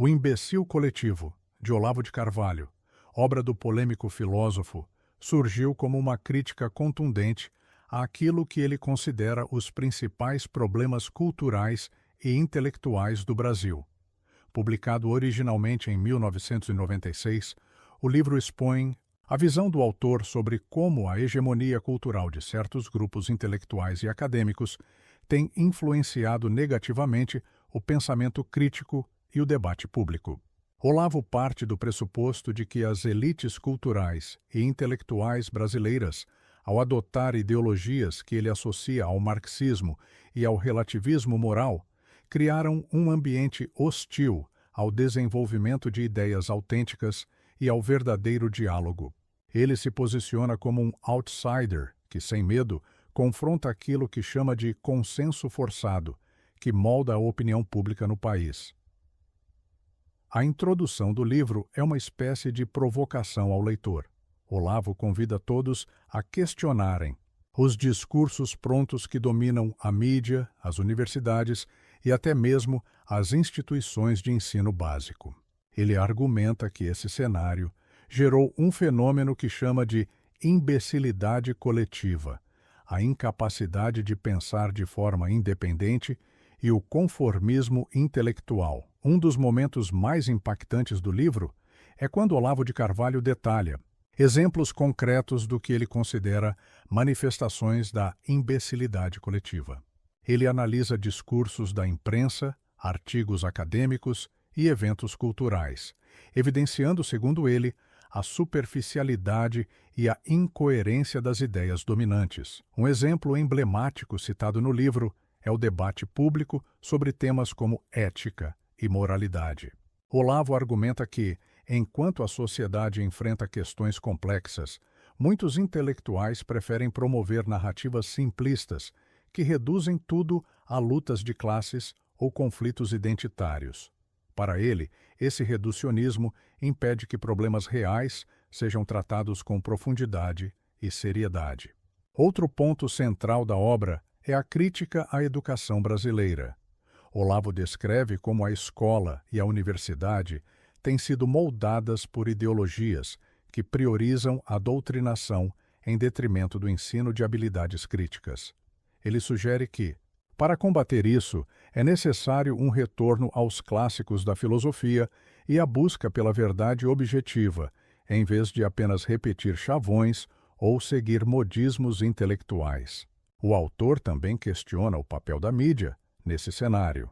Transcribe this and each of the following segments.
O Imbecil Coletivo, de Olavo de Carvalho, obra do polêmico filósofo, surgiu como uma crítica contundente àquilo que ele considera os principais problemas culturais e intelectuais do Brasil. Publicado originalmente em 1996, o livro expõe a visão do autor sobre como a hegemonia cultural de certos grupos intelectuais e acadêmicos tem influenciado negativamente o pensamento crítico e o debate público. Olavo parte do pressuposto de que as elites culturais e intelectuais brasileiras, ao adotar ideologias que ele associa ao marxismo e ao relativismo moral, criaram um ambiente hostil ao desenvolvimento de ideias autênticas e ao verdadeiro diálogo. Ele se posiciona como um outsider que, sem medo, confronta aquilo que chama de consenso forçado, que molda a opinião pública no país. A introdução do livro é uma espécie de provocação ao leitor. Olavo convida todos a questionarem os discursos prontos que dominam a mídia, as universidades e até mesmo as instituições de ensino básico. Ele argumenta que esse cenário gerou um fenômeno que chama de imbecilidade coletiva, a incapacidade de pensar de forma independente e o conformismo intelectual. Um dos momentos mais impactantes do livro é quando Olavo de Carvalho detalha exemplos concretos do que ele considera manifestações da imbecilidade coletiva. Ele analisa discursos da imprensa, artigos acadêmicos e eventos culturais, evidenciando, segundo ele, a superficialidade e a incoerência das ideias dominantes. Um exemplo emblemático citado no livro é o debate público sobre temas como ética e moralidade. Olavo argumenta que, enquanto a sociedade enfrenta questões complexas, muitos intelectuais preferem promover narrativas simplistas que reduzem tudo a lutas de classes ou conflitos identitários. Para ele, esse reducionismo impede que problemas reais sejam tratados com profundidade e seriedade. Outro ponto central da obra é a crítica à educação brasileira. Olavo descreve como a escola e a universidade têm sido moldadas por ideologias que priorizam a doutrinação em detrimento do ensino de habilidades críticas. Ele sugere que, para combater isso, é necessário um retorno aos clássicos da filosofia e a busca pela verdade objetiva, em vez de apenas repetir chavões ou seguir modismos intelectuais. O autor também questiona o papel da mídia nesse cenário.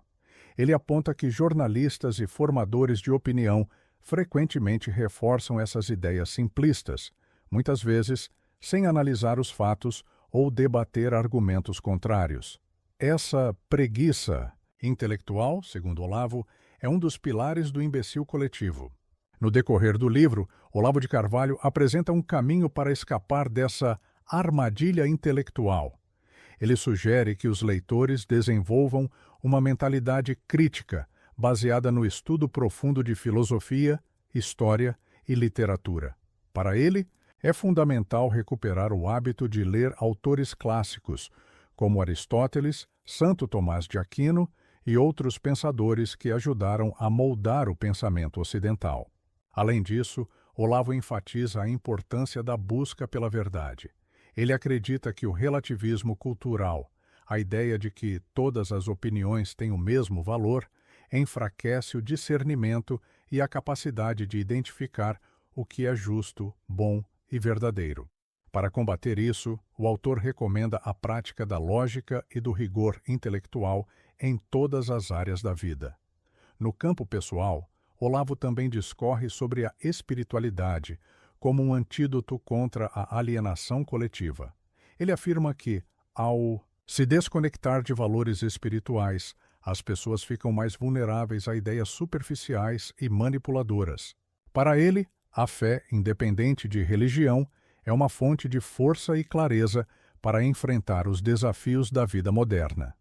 Ele aponta que jornalistas e formadores de opinião frequentemente reforçam essas ideias simplistas, muitas vezes sem analisar os fatos ou debater argumentos contrários. Essa preguiça intelectual, segundo Olavo, é um dos pilares do imbecil coletivo. No decorrer do livro, Olavo de Carvalho apresenta um caminho para escapar dessa armadilha intelectual. Ele sugere que os leitores desenvolvam uma mentalidade crítica, baseada no estudo profundo de filosofia, história e literatura. Para ele, é fundamental recuperar o hábito de ler autores clássicos, como Aristóteles, Santo Tomás de Aquino e outros pensadores que ajudaram a moldar o pensamento ocidental. Além disso, Olavo enfatiza a importância da busca pela verdade. Ele acredita que o relativismo cultural, a ideia de que todas as opiniões têm o mesmo valor, enfraquece o discernimento e a capacidade de identificar o que é justo, bom e verdadeiro. Para combater isso, o autor recomenda a prática da lógica e do rigor intelectual em todas as áreas da vida. No campo pessoal, Olavo também discorre sobre a espiritualidade como um antídoto contra a alienação coletiva. Ele afirma que, ao se desconectar de valores espirituais, as pessoas ficam mais vulneráveis a ideias superficiais e manipuladoras. Para ele, a fé, independente de religião, é uma fonte de força e clareza para enfrentar os desafios da vida moderna.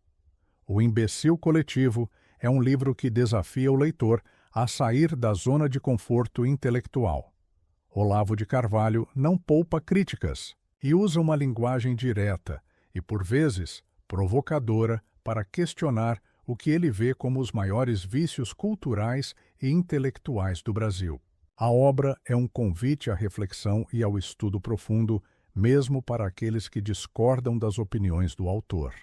O Imbecil Coletivo é um livro que desafia o leitor a sair da zona de conforto intelectual. Olavo de Carvalho não poupa críticas e usa uma linguagem direta e, por vezes, provocadora para questionar o que ele vê como os maiores vícios culturais e intelectuais do Brasil. A obra é um convite à reflexão e ao estudo profundo, mesmo para aqueles que discordam das opiniões do autor.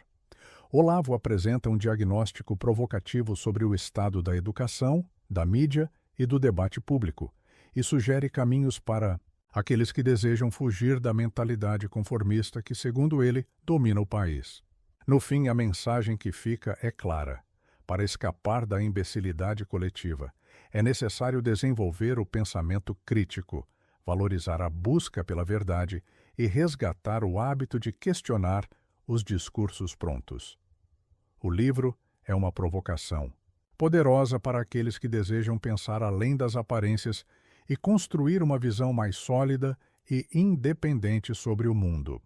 Olavo apresenta um diagnóstico provocativo sobre o estado da educação, da mídia e do debate público, e sugere caminhos para aqueles que desejam fugir da mentalidade conformista que, segundo ele, domina o país. No fim, a mensagem que fica é clara. Para escapar da imbecilidade coletiva, é necessário desenvolver o pensamento crítico, valorizar a busca pela verdade e resgatar o hábito de questionar os discursos prontos. O livro é uma provocação, poderosa para aqueles que desejam pensar além das aparências e construir uma visão mais sólida e independente sobre o mundo.